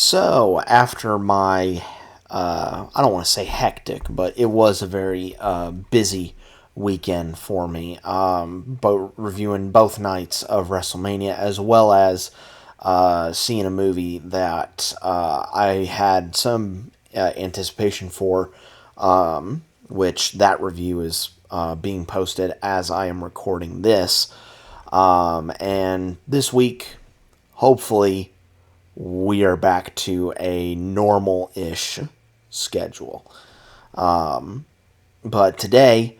So, after my, I don't want to say hectic, but it was a very busy weekend for me, reviewing both nights of WrestleMania as well as seeing a movie that I had some anticipation for, which that review is being posted as I am recording this. And this week, hopefully, we are back to a normal-ish schedule. But today,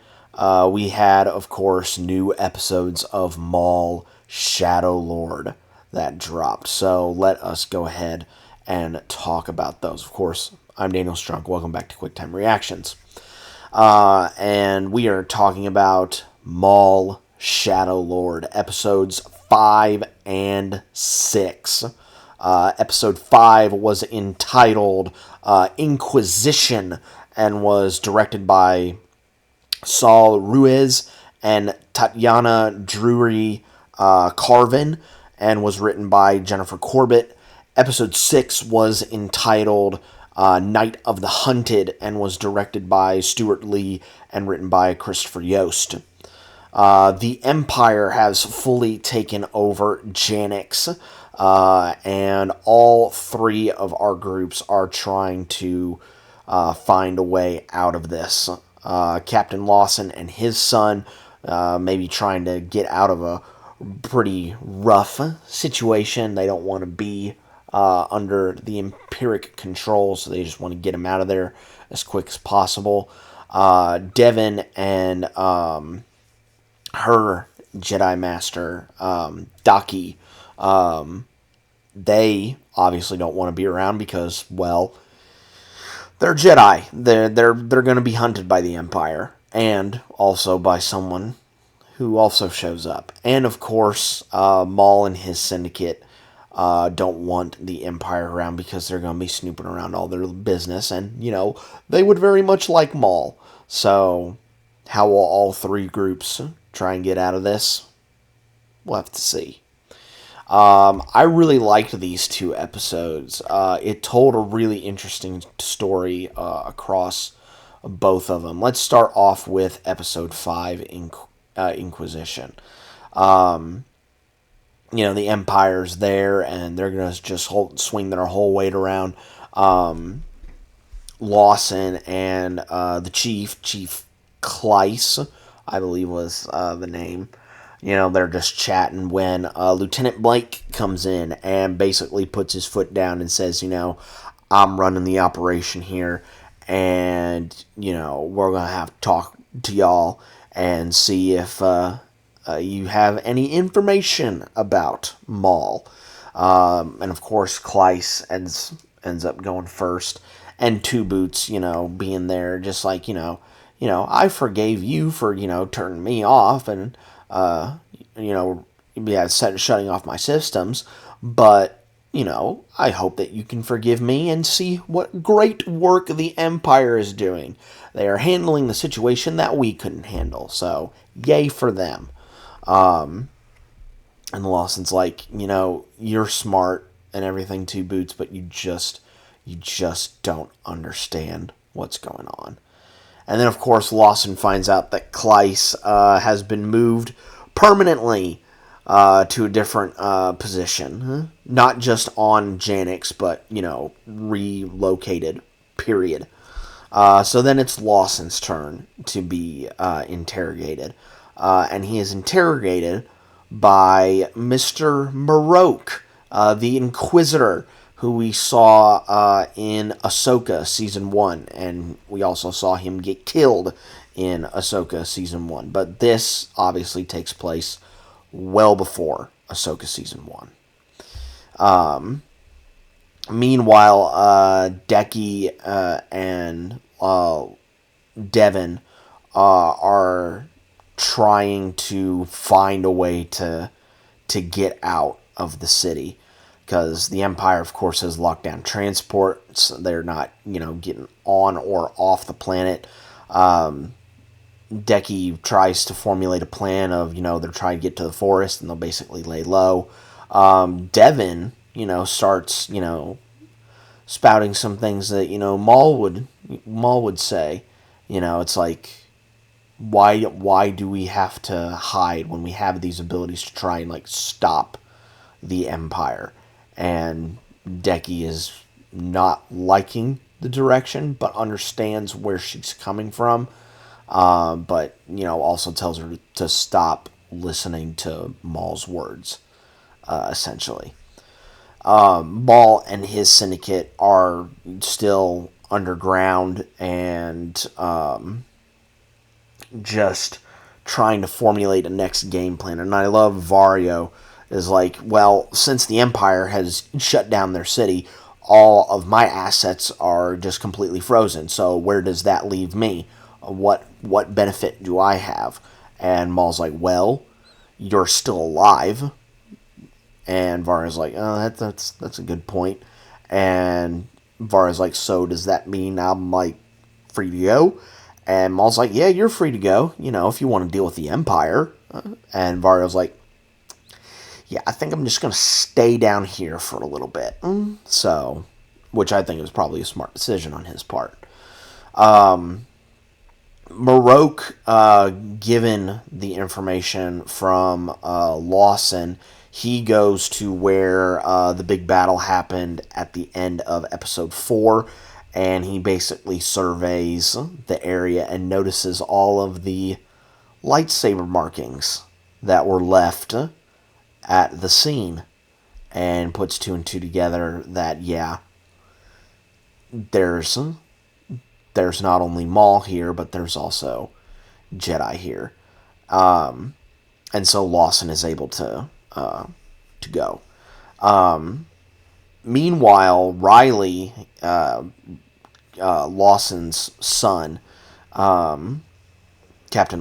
we had, of course, new episodes of Maul Shadowlord that dropped. So let us go ahead and talk about those. Of course, I'm Daniel Strunk. Welcome back to QuickTime Reactions. And we are talking about Maul Shadowlord, episodes 5 and 6. Episode 5 was entitled Inquisition and was directed by Saul Ruiz and Tatiana Drury Carvin and was written by Jennifer Corbett. Episode 6 was entitled Night of the Hunted and was directed by Stuart Lee and written by Christopher Yost. The Empire has fully taken over Janix, and all three of our groups are trying to find a way out of this. Captain Lawson and his son may be trying to get out of a pretty rough situation. They don't want to be under the Empiric control, so they just want to get him out of there as quick as possible. Devin and her Jedi Master, Daki, they obviously don't want to be around because, well, they're Jedi. They're going to be hunted by the Empire and also by someone who also shows up. And of course, Maul and his syndicate don't want the Empire around because they're going to be snooping around all their business, and they would very much like Maul. So, how will all three groups try and get out of this? We'll have to see. I really liked these two episodes. It told a really interesting story across both of them. Let's start off with episode 5, Inquisition. The Empire's there, and they're going to just swing their whole weight around. Lawson and the Chief Kleiss, I believe was the name. They're just chatting when Lieutenant Blake comes in and basically puts his foot down and says, I'm running the operation here, and, we're going to have to talk to y'all and see if you have any information about Maul. And, of course, Kleiss ends up going first, and Two Boots, being there just like, I forgave you for, turning me off and, shutting off my systems, but, I hope that you can forgive me and see what great work the Empire is doing. They are handling the situation that we couldn't handle, so yay for them. And Lawson's like, you're smart and everything, Two Boots, but you just don't understand what's going on. And then, of course, Lawson finds out that Kleiss has been moved permanently to a different position. Not just on Janix, but, relocated, period. So then it's Lawson's turn to be interrogated. And he is interrogated by Mr. Maroke, the Inquisitor, who we saw in Ahsoka Season 1, and we also saw him get killed in Ahsoka Season 1. But this obviously takes place well before Ahsoka Season 1. Meanwhile, Deki and Devin are trying to find a way to get out of the city, because the Empire, of course, has locked down transports. They're not, getting on or off the planet. Deki tries to formulate a plan of, they're trying to get to the forest and they'll basically lay low. Devin, starts, spouting some things that, Maul would say. It's like, why do we have to hide when we have these abilities to try and, like, stop the Empire? And Deki is not liking the direction, but understands where she's coming from. But, also tells her to stop listening to Maul's words, essentially. Maul and his syndicate are still underground and just trying to formulate a next game plan. And I love Vario is like, well, since the Empire has shut down their city, all of my assets are just completely frozen. So where does that leave me? What benefit do I have? And Maul's like, well, you're still alive. And Varya's like, oh, that's a good point. And Varya's like, so does that mean I'm, like, free to go? And Maul's like, yeah, you're free to go, if you want to deal with the Empire. And Varya's like, yeah, I think I'm just going to stay down here for a little bit. So, which I think is probably a smart decision on his part. Marok, given the information from Lawson, he goes to where the big battle happened at the end of episode 4, and he basically surveys the area and notices all of the lightsaber markings that were left at the scene, and puts 2 and 2 together that, yeah, there's not only Maul here, but there's also Jedi here. And so Lawson is able to go. Meanwhile, Riley, Lawson's son, Captain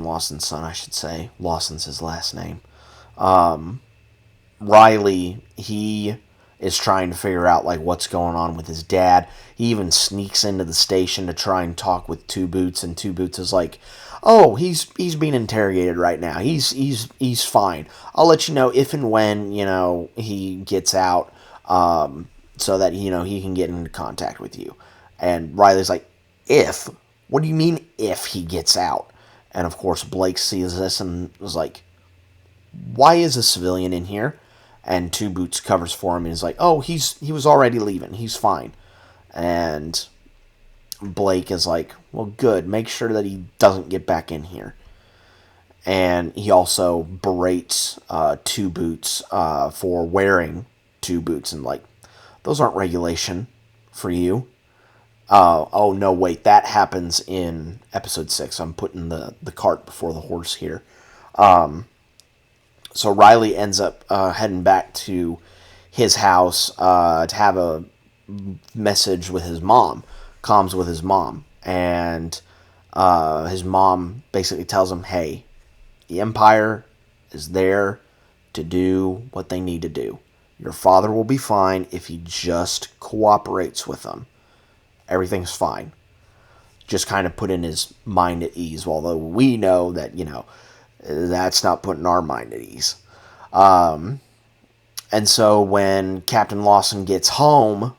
Lawson's son, I should say. Lawson's his last name. Riley, he is trying to figure out, like, what's going on with his dad. He even sneaks into the station to try and talk with Two Boots, and Two Boots is like, oh, he's being interrogated right now. He's fine. I'll let you know if and when, he gets out, so that, he can get into contact with you. And Riley's like, if? What do you mean if he gets out? And, of course, Blake sees this and was like, why is a civilian in here? And Two Boots covers for him and is like, oh, he was already leaving. He's fine. And Blake is like, well, good. Make sure that he doesn't get back in here. And he also berates Two Boots for wearing Two Boots. And, like, those aren't regulation for you. Oh, no, wait. That happens in episode 6. I'm putting the cart before the horse here. So Riley ends up heading back to his house to have a message with his mom, comms with his mom. And his mom basically tells him, hey, the Empire is there to do what they need to do. Your father will be fine if he just cooperates with them. Everything's fine. Just kind of put in his mind at ease, although we know that, that's not putting our mind at ease. And so when Captain Lawson gets home,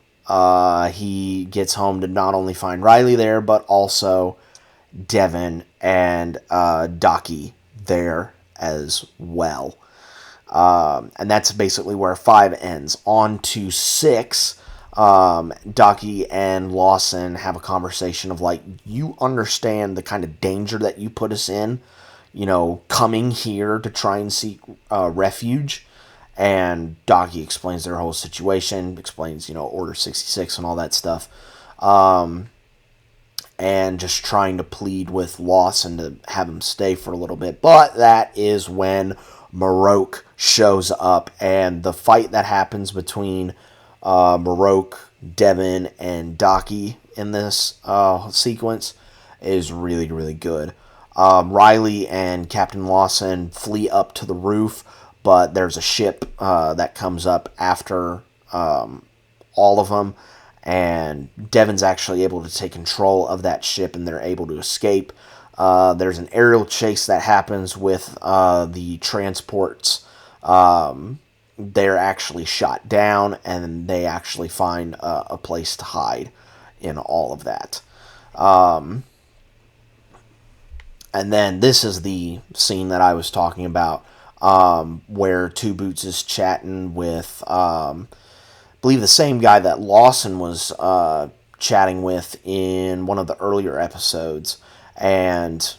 he gets home to not only find Riley there, but also Devin and Docky there as well. And that's basically where 5 ends. On to 6, Docky and Lawson have a conversation of, like, you understand the kind of danger that you put us in, coming here to try and seek refuge. And Docky explains their whole situation, explains, Order 66 and all that stuff. And just trying to plead with Lawson to have him stay for a little bit. But that is when Marok shows up, and the fight that happens between Marok, Devin, and Docky in this sequence is really, really good. Riley and Captain Lawson flee up to the roof, but there's a ship that comes up after all of them, and Devin's actually able to take control of that ship, and they're able to escape. There's an aerial chase that happens with the transports they're actually shot down, and they actually find a place to hide in all of that. And then this is the scene that I was talking about, where Two Boots is chatting with, I believe, the same guy that Lawson was chatting with in one of the earlier episodes. And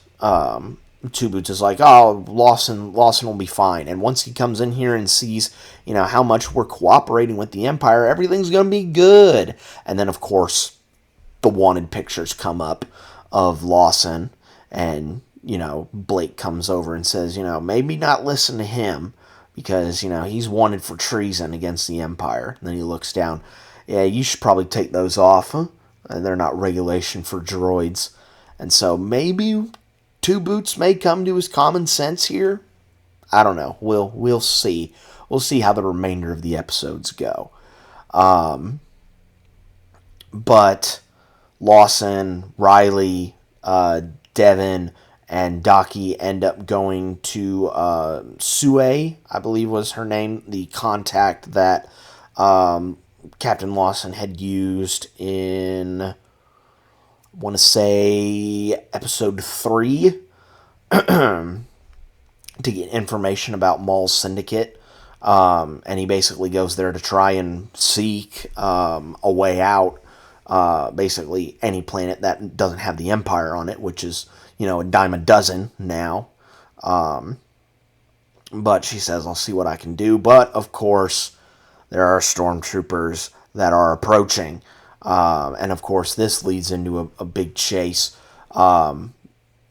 Two Boots is like, "Oh, Lawson will be fine." And once he comes in here and sees, how much we're cooperating with the Empire, everything's gonna be good. And then, of course, the wanted pictures come up of Lawson, and Blake comes over and says, maybe not listen to him, because he's wanted for treason against the Empire. And then he looks down. Yeah, you should probably take those off. Huh? They're not regulation for droids. And so maybe Two Boots may come to his common sense here. I don't know. We'll see. We'll see how the remainder of the episodes go. But Lawson, Riley, Devin, and Daki end up going to Sue, I believe was her name, the contact that Captain Lawson had used in, I want to say, episode 3, to get information about Maul's syndicate. And he basically goes there to try and seek a way out. Basically, any planet that doesn't have the Empire on it, which is, a dime a dozen now. But she says, I'll see what I can do. But, of course, there are stormtroopers that are approaching. And, of course, this leads into a big chase. Not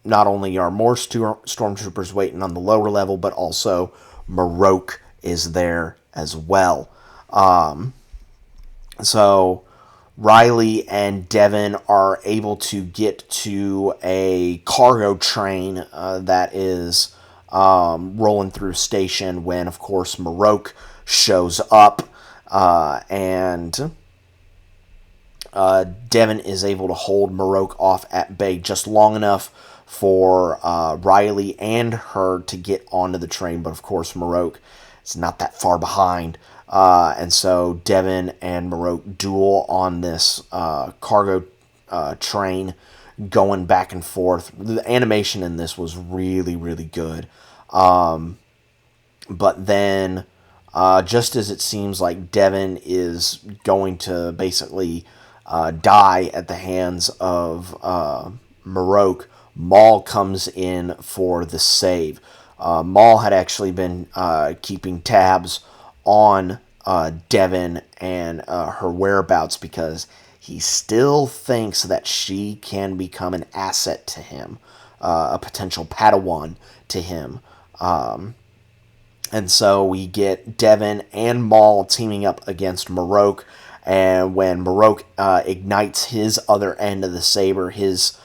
only are more stormtroopers waiting on the lower level, but also Marok is there as well. So Riley and Devin are able to get to a cargo train that is rolling through station when, of course, Marok shows up, and Devin is able to hold Marok off at bay just long enough for Riley and her to get onto the train. But, of course, Marok is not that far behind. And so Devin and Marok duel on this cargo train, going back and forth. The animation in this was really, really good. But then, just as it seems like Devin is going to basically die at the hands of Marok, Maul comes in for the save. Maul had actually been keeping tabs on Devin and her whereabouts, because he still thinks that she can become an asset to him, a potential Padawan to him. And so we get Devin and Maul teaming up against Marok, and when Marok ignites his other end of the saber, his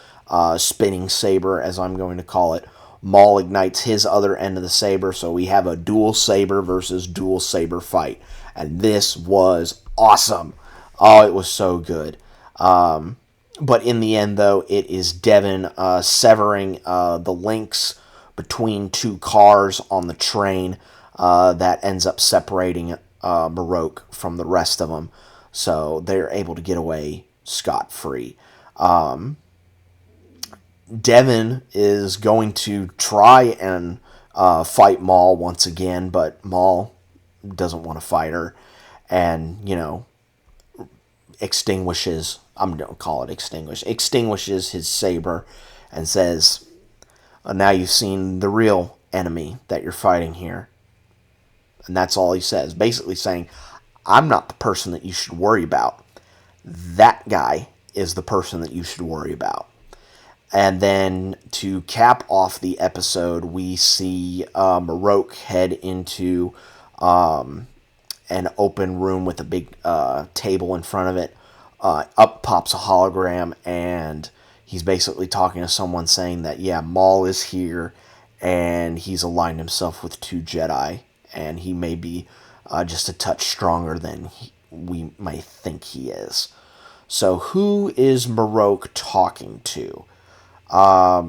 spinning saber, as I'm going to call it, Maul ignites his other end of the saber, so we have a dual saber versus dual saber fight. And this was awesome. Oh, it was so good. But in the end, though, it is Devin severing the links between two cars on the train that ends up separating Marok from the rest of them. So they're able to get away scot-free. Devin is going to try and fight Maul once again, but Maul doesn't want to fight her, and extinguishes his saber, and says, now you've seen the real enemy that you're fighting here. And that's all he says, basically saying, I'm not the person that you should worry about. That guy is the person that you should worry about. And then to cap off the episode, we see Marok head into an open room with a big table in front of it. Up pops a hologram, and he's basically talking to someone, saying that, yeah, Maul is here, and he's aligned himself with 2 Jedi, and he may be just a touch stronger than we might think he is. So who is Marok talking to? I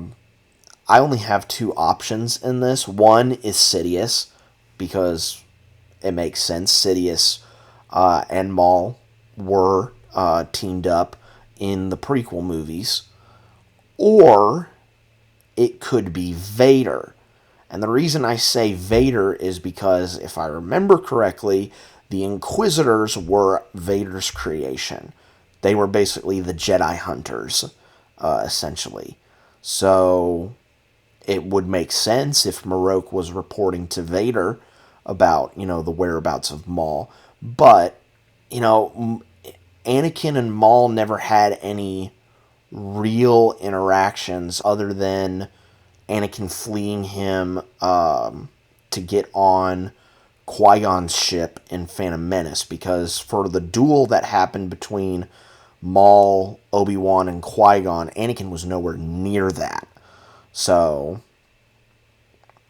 only have 2 options in this. One is Sidious, because it makes sense. Sidious and Maul were teamed up in the prequel movies. Or it could be Vader. And the reason I say Vader is because, if I remember correctly, the Inquisitors were Vader's creation. They were basically the Jedi hunters, essentially. So it would make sense if Marok was reporting to Vader about, the whereabouts of Maul. But, Anakin and Maul never had any real interactions other than Anakin fleeing him to get on Qui-Gon's ship in Phantom Menace, because for the duel that happened between Maul, Obi-Wan, and Qui-Gon, Anakin was nowhere near that. So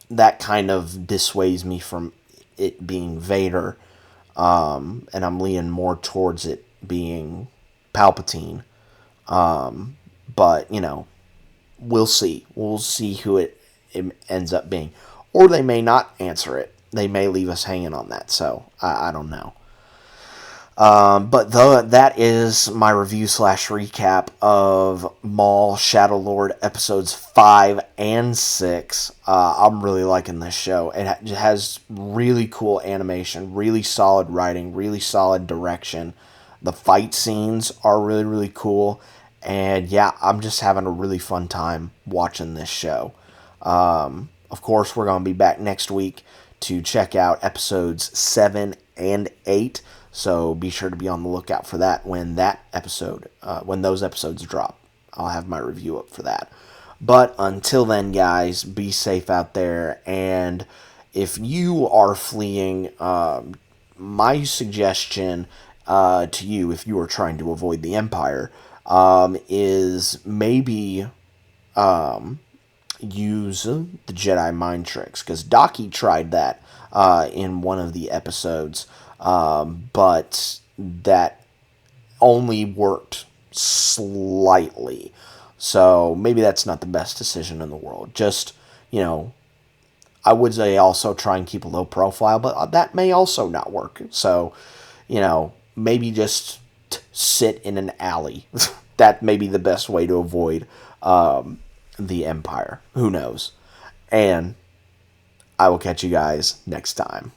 that kind of dissuades me from it being Vader, and I'm leaning more towards it being Palpatine. But, we'll see. We'll see who it ends up being. Or they may not answer it. They may leave us hanging on that. So, I don't know. But that is my review / recap of Maul Shadowlord episodes 5 and 6. I'm really liking this show. It has really cool animation, really solid writing, really solid direction. The fight scenes are really, really cool. And yeah, I'm just having a really fun time watching this show. Of course, we're going to be back next week to check out episodes 7 and 8. So be sure to be on the lookout for that when those episodes drop. I'll have my review up for that. But until then, guys, be safe out there. And if you are fleeing, my suggestion to you, if you are trying to avoid the Empire, is maybe use the Jedi mind tricks, because Daki tried that in one of the episodes, but that only worked slightly. So maybe that's not the best decision in the world. Just, I would say also try and keep a low profile, but that may also not work. So, maybe just sit in an alley. That may be the best way to avoid the Empire. Who knows? And I will catch you guys next time.